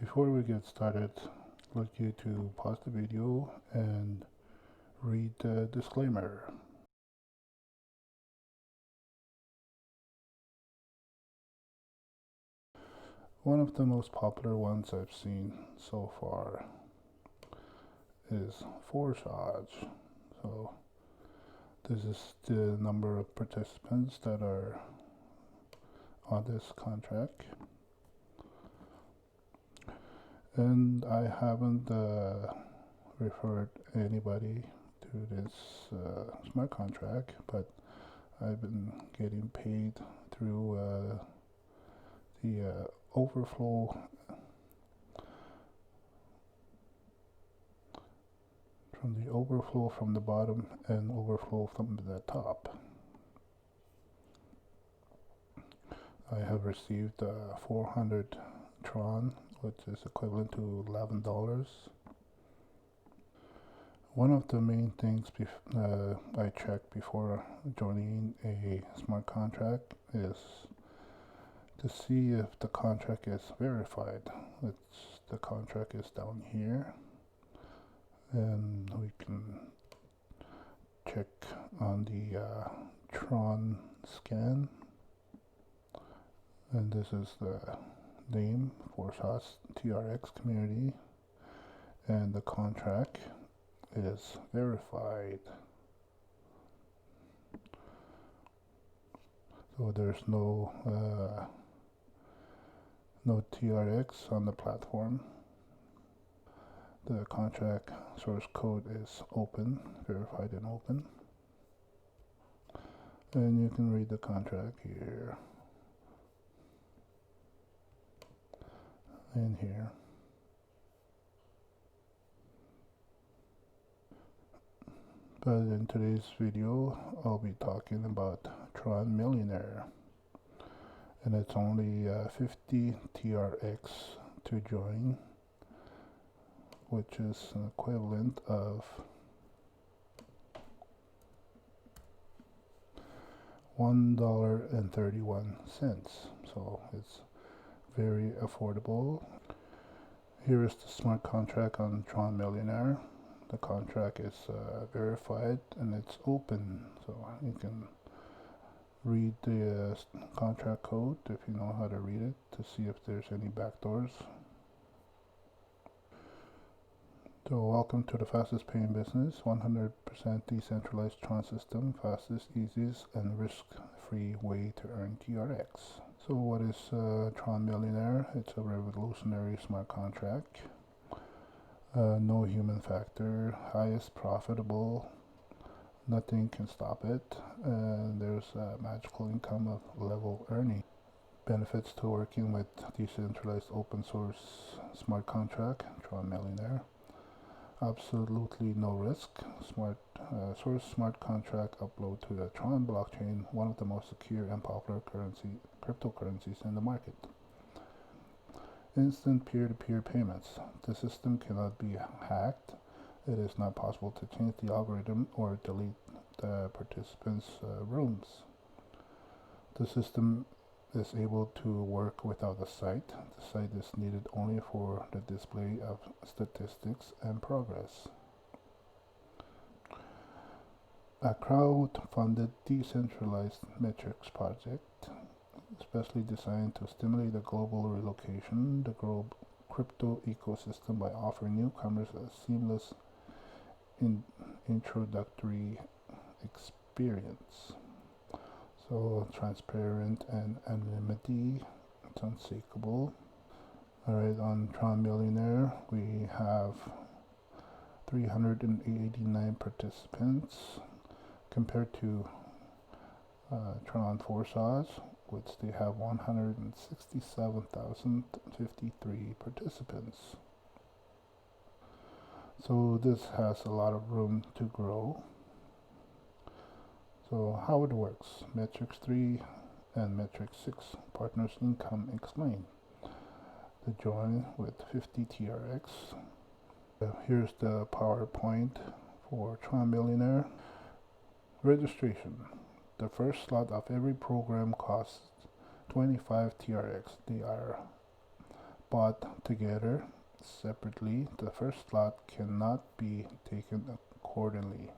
Before we get started, I'd like you to pause the video and read the disclaimer. One of the most popular ones I've seen so far is Forsage. So this is the number of participants that are on this contract. And I haven't referred anybody to this smart contract, but I've been getting paid through the overflow from the bottom and overflow from the top. I have received 400 Tron, which is equivalent to $11. One of the main things I check before joining a smart contract is to see if the contract is verified. The contract is down here, and we can check on the Tronscan, and this is the name for SAS TRX community, and the contract is verified. So there's no TRX on the platform. The contract source code is open, verified and open. And you can read the contract here and here. But in today's video, I'll be talking about Tron Millionaire. And it's only 50 TRX to join, which is an equivalent of $1.31. So it's very affordable. Here is the smart contract on Tron Millionaire. The contract is verified and it's open, so you can read the contract code if you know how to read it to see if there's any backdoors. So welcome to the fastest paying business, 100% decentralized Tron system, fastest, easiest, and risk-free way to earn TRX. So what is Tron Millionaire? It's a revolutionary smart contract. No human factor, highest profitable, nothing can stop it, and there's a magical income of level earning. Benefits to working with decentralized open source smart contract, Tron Millionaire. Absolutely no risk. Source smart contract upload to the Tron blockchain, one of the most secure and popular cryptocurrencies in the market. Instant peer-to-peer payments. The system cannot be hacked. It is not possible to change the algorithm or delete the participants' rooms. The system is able to work without a site. The site is needed only for the display of statistics and progress. A crowd-funded decentralized metrics project, especially designed to stimulate the global relocation, the crypto ecosystem by offering newcomers a seamless introductory experience. So transparent and anonymity, it's unshakable. Alright, on Tron Millionaire we have 389 participants compared to Tron Forsage, which they have 167,053 participants. So this has a lot of room to grow. So how it works: Metrics 3 and Metrics 6 partners income explained. To join with 50 TRX. Here's the PowerPoint for Tron Millionaire. Registration. The first slot of every program costs 25 TRX. They are bought together separately, the first slot cannot be taken accordingly.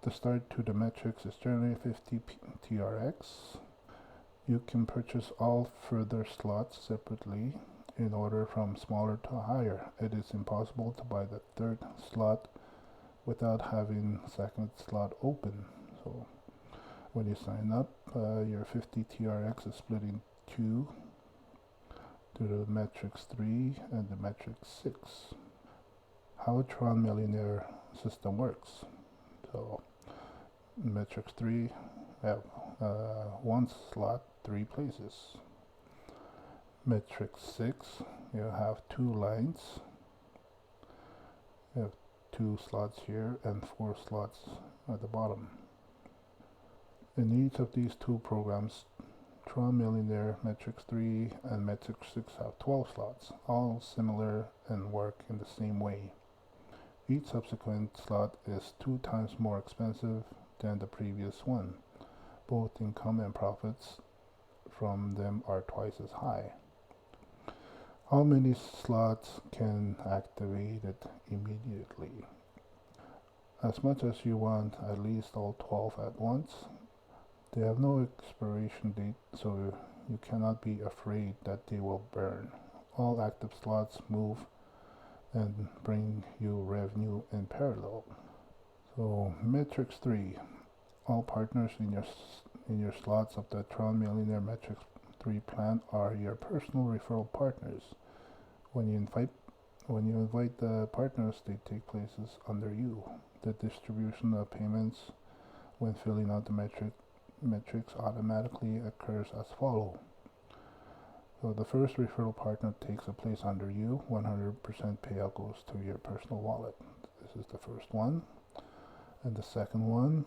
The start to the metrics is generally 50 TRX. You can purchase all further slots separately in order from smaller to higher. It is impossible to buy the third slot without having second slot open. So when you sign up, your 50 TRX is split in two to the Matrix 3 and the Matrix 6. How Tron Millionaire system works. So Matrix 3 have one slot, 3 places. Matrix 6, you have 2 lines. You have 2 slots here and 4 slots at the bottom. In each of these 2 programs, Tron Millionaire, Matrix 3, and Matrix 6 have 12 slots, all similar and work in the same way. Each subsequent slot is 2 times more expensive than the previous one. Both income and profits from them are twice as high. How many slots can activate it immediately? As much as you want, at least all 12 at once. They have no expiration date, so you cannot be afraid that they will burn. All active slots move and bring you revenue in parallel. So Matrix 3, all partners in your slots of the Tron Millionaire Matrix 3 plan are your personal referral partners. When you invite the partners, they take places under you. The distribution of payments when filling out the metrics automatically occurs as follows. So the first referral partner takes a place under you. 100% payout goes to your personal wallet. This is the first one. And the second one,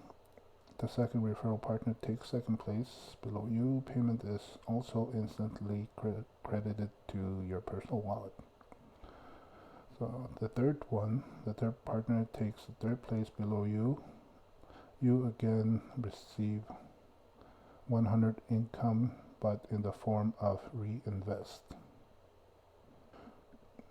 the second referral partner takes second place below you. Payment is also instantly credited to your personal wallet. So the third partner takes the third place below you. You again receive 100 income, but in the form of reinvest.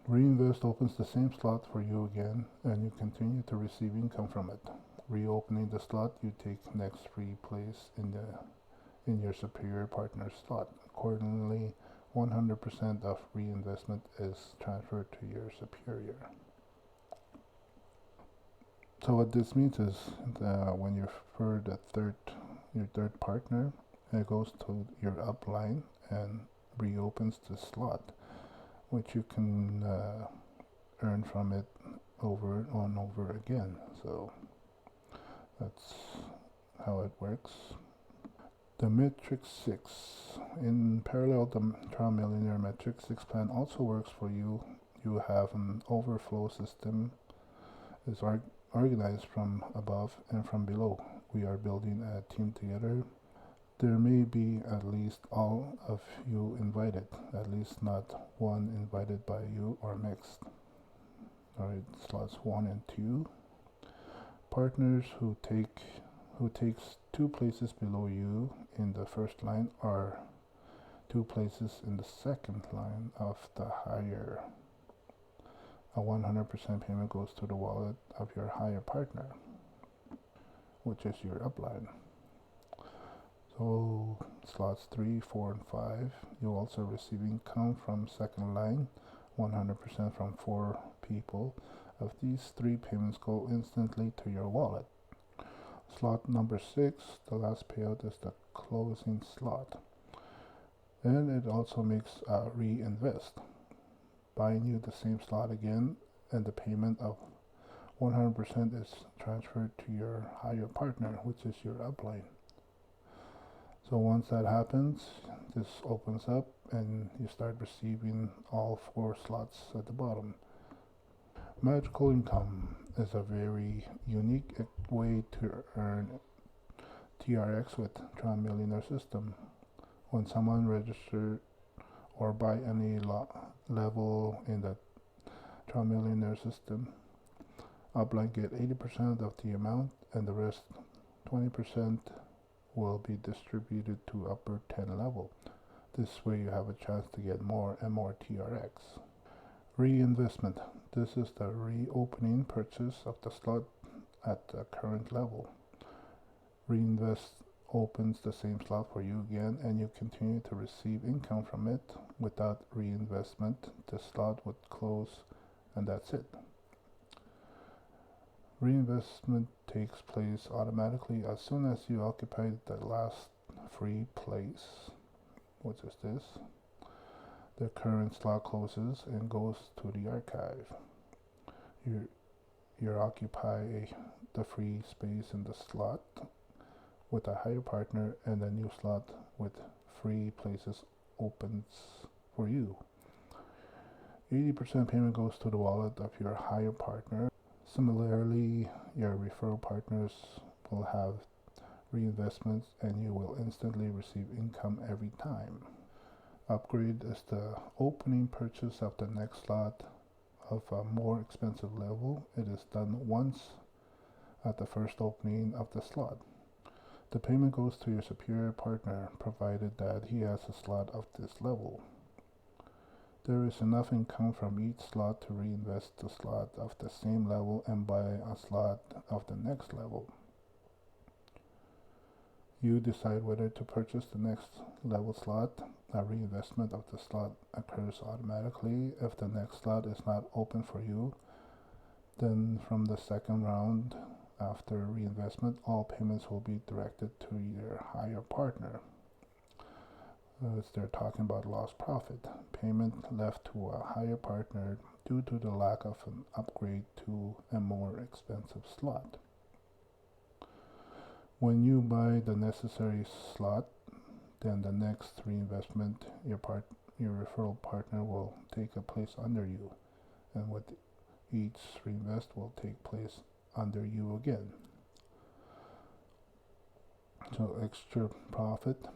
Reinvest opens the same slot for you again, and you continue to receive income from it. Reopening the slot, you take next free place in your superior partner's slot. Accordingly, 100% of reinvestment is transferred to your superior. So what this means is when you refer your third partner, it goes to your upline and reopens the slot, which you can earn from it over and over again. So that's how it works. The Matrix 6. In parallel, the Tron Millionaire Matrix 6 plan also works for you. You have an overflow system. It's organized from above and from below. We are building a team together. There may be at least all of you invited, at least not one invited by you or mixed. Alright, slots 1 and 2. Partners who takes 2 places below you in the first line are 2 places in the second line of the higher. A 100% payment goes to the wallet of your higher partner, which is your upline. So slots 3, 4, and 5, you also receive income from second line, 100% from 4 people. Of these, 3 payments go instantly to your wallet. Slot number 6, the last payout is the closing slot. And it also makes a reinvest, buying you the same slot again, and the payment of 100% is transferred to your higher partner, which is your upline. So once that happens, this opens up and you start receiving all 4 slots at the bottom. Magical income is a very unique way to earn TRX with Tron Millionaire system. When someone registers or buy any level in the Tron Millionaire system, upline get 80% of the amount, and the rest 20% will be distributed to upper 10 level. This way you have a chance to get more and more TRX. Reinvestment. This is the reopening purchase of the slot at the current level. Reinvest opens the same slot for you again, and you continue to receive income from it. Without reinvestment, the slot would close, and that's it. Reinvestment takes place automatically as soon as you occupy the last free place, which is this. The current slot closes and goes to the archive. You occupy the free space in the slot with a higher partner, and a new slot with free places opens for you. 80% payment goes to the wallet of your higher partner. Similarly, your referral partners will have reinvestments, and you will instantly receive income every time. Upgrade is the opening purchase of the next slot of a more expensive level. It is done once at the first opening of the slot. The payment goes to your superior partner, provided that he has a slot of this level. There is enough income from each slot to reinvest the slot of the same level and buy a slot of the next level. You decide whether to purchase the next level slot. A reinvestment of the slot occurs automatically. If the next slot is not open for you, then from the second round after reinvestment, all payments will be directed to your higher partner. They're talking about lost profit. Payment left to a higher partner due to the lack of an upgrade to a more expensive slot. When you buy the necessary slot, then the next reinvestment, your referral partner will take a place under you, and with each reinvest will take place under you again. So extra profit,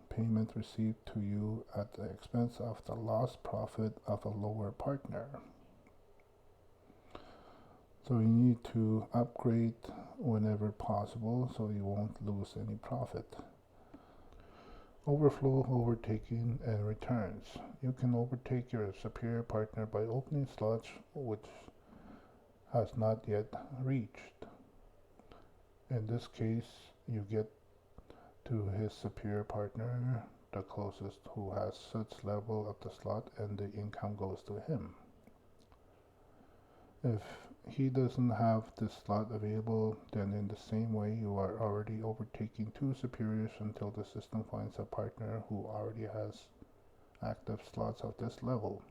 payment received to you at the expense of the lost profit of a lower partner. So you need to upgrade whenever possible so you won't lose any profit. Overflow, overtaking, and returns. You can overtake your superior partner by opening slots which has not yet reached. In this case, you get to his superior partner, the closest who has such level of the slot, and the income goes to him. If he doesn't have this slot available, then in the same way you are already overtaking two superiors until the system finds a partner who already has active slots of this level.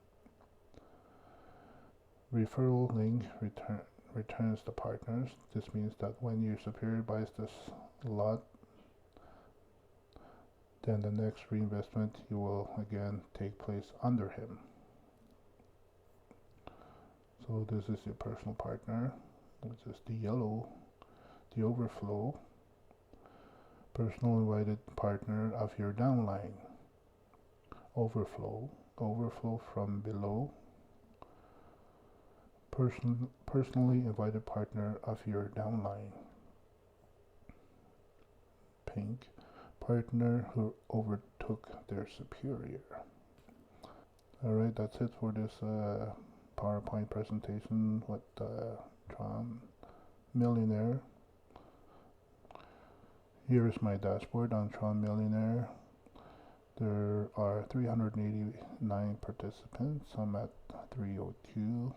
Referral link returns the partners. This means that when your superior buys this lot, then the next reinvestment you will again take place under him. So this is your personal partner, which is the yellow, the overflow, personal invited partner of your downline, overflow from below, personally invited partner of your downline, pink, partner who overtook their superior. Alright, that's it for this PowerPoint presentation with Tron Millionaire. Here is my dashboard on Tron Millionaire. There are 389 participants. I'm at 302.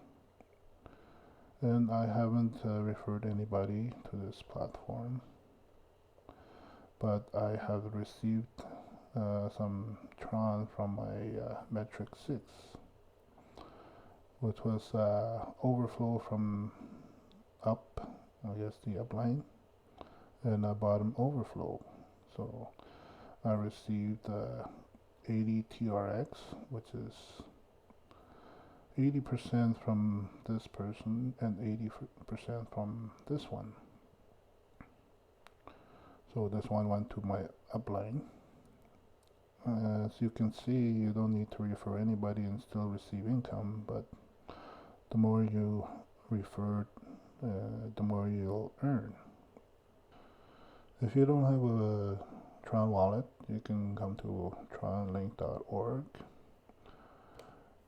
And I haven't referred anybody to this platform, but I have received some Tron from my metric 6, which was overflow from up, I guess the upline, and a bottom overflow. So I received 80 TRX, which is 80% from this person and 80% from this one. So this one went to my upline. As you can see, you don't need to refer anybody and still receive income, but the more you refer, the more you'll earn. If you don't have a Tron wallet, you can come to tronlink.org.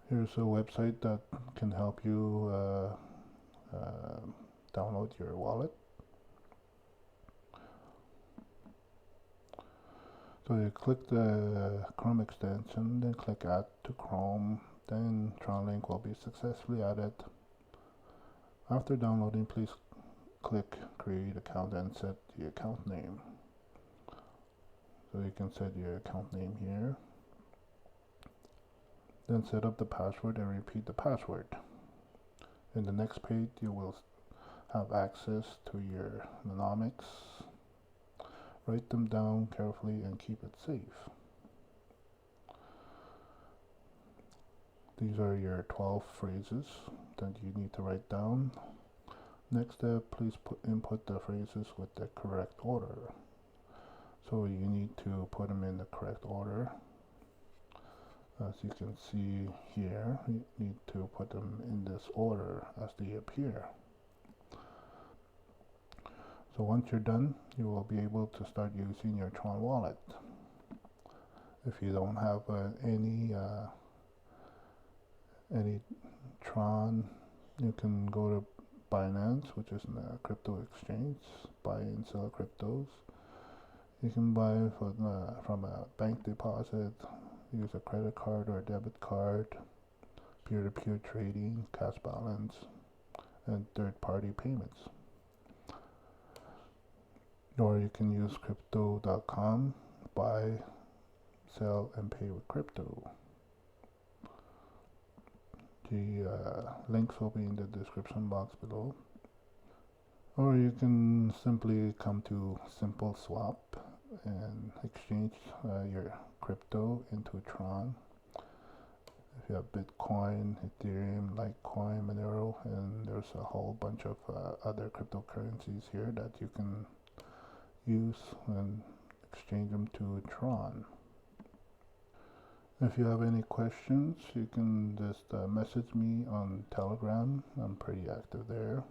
Here's a website that can help you download your wallet. So you click the Chrome extension, then click Add to Chrome, then TronLink will be successfully added. After downloading, please click Create Account and set the account name. So you can set your account name here. Then set up the password and repeat the password. In the next page, you will have access to your mnemonics. Write them down carefully and keep it safe. These are your 12 phrases that you need to write down. Next step, please input the phrases with the correct order. So you need to put them in the correct order. As you can see here, you need to put them in this order as they appear. So once you're done, you will be able to start using your Tron wallet. If you don't have any Tron, you can go to Binance, which is a crypto exchange, buy and sell cryptos. You can buy from a bank deposit, use a credit card or a debit card, peer-to-peer trading, cash balance, and third-party payments. Or you can use crypto.com, buy, sell, and pay with crypto. The links will be in the description box below. Or you can simply come to Simple Swap and exchange your crypto into Tron. If you have Bitcoin, Ethereum, Litecoin, Monero, and there's a whole bunch of other cryptocurrencies here that you can use and exchange them to Tron. If you have any questions, you can just message me on Telegram. I'm pretty active there.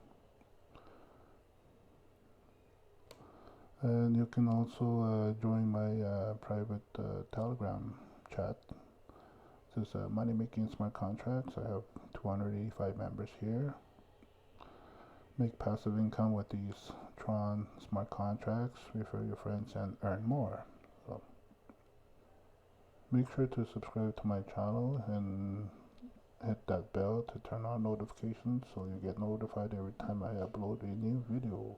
And you can also join my private Telegram chat. This is Money Making Smart Contracts. I have 285 members here. Make passive income with these Tron smart contracts, refer your friends, and earn more. So make sure to subscribe to my channel and hit that bell to turn on notifications so you get notified every time I upload a new video.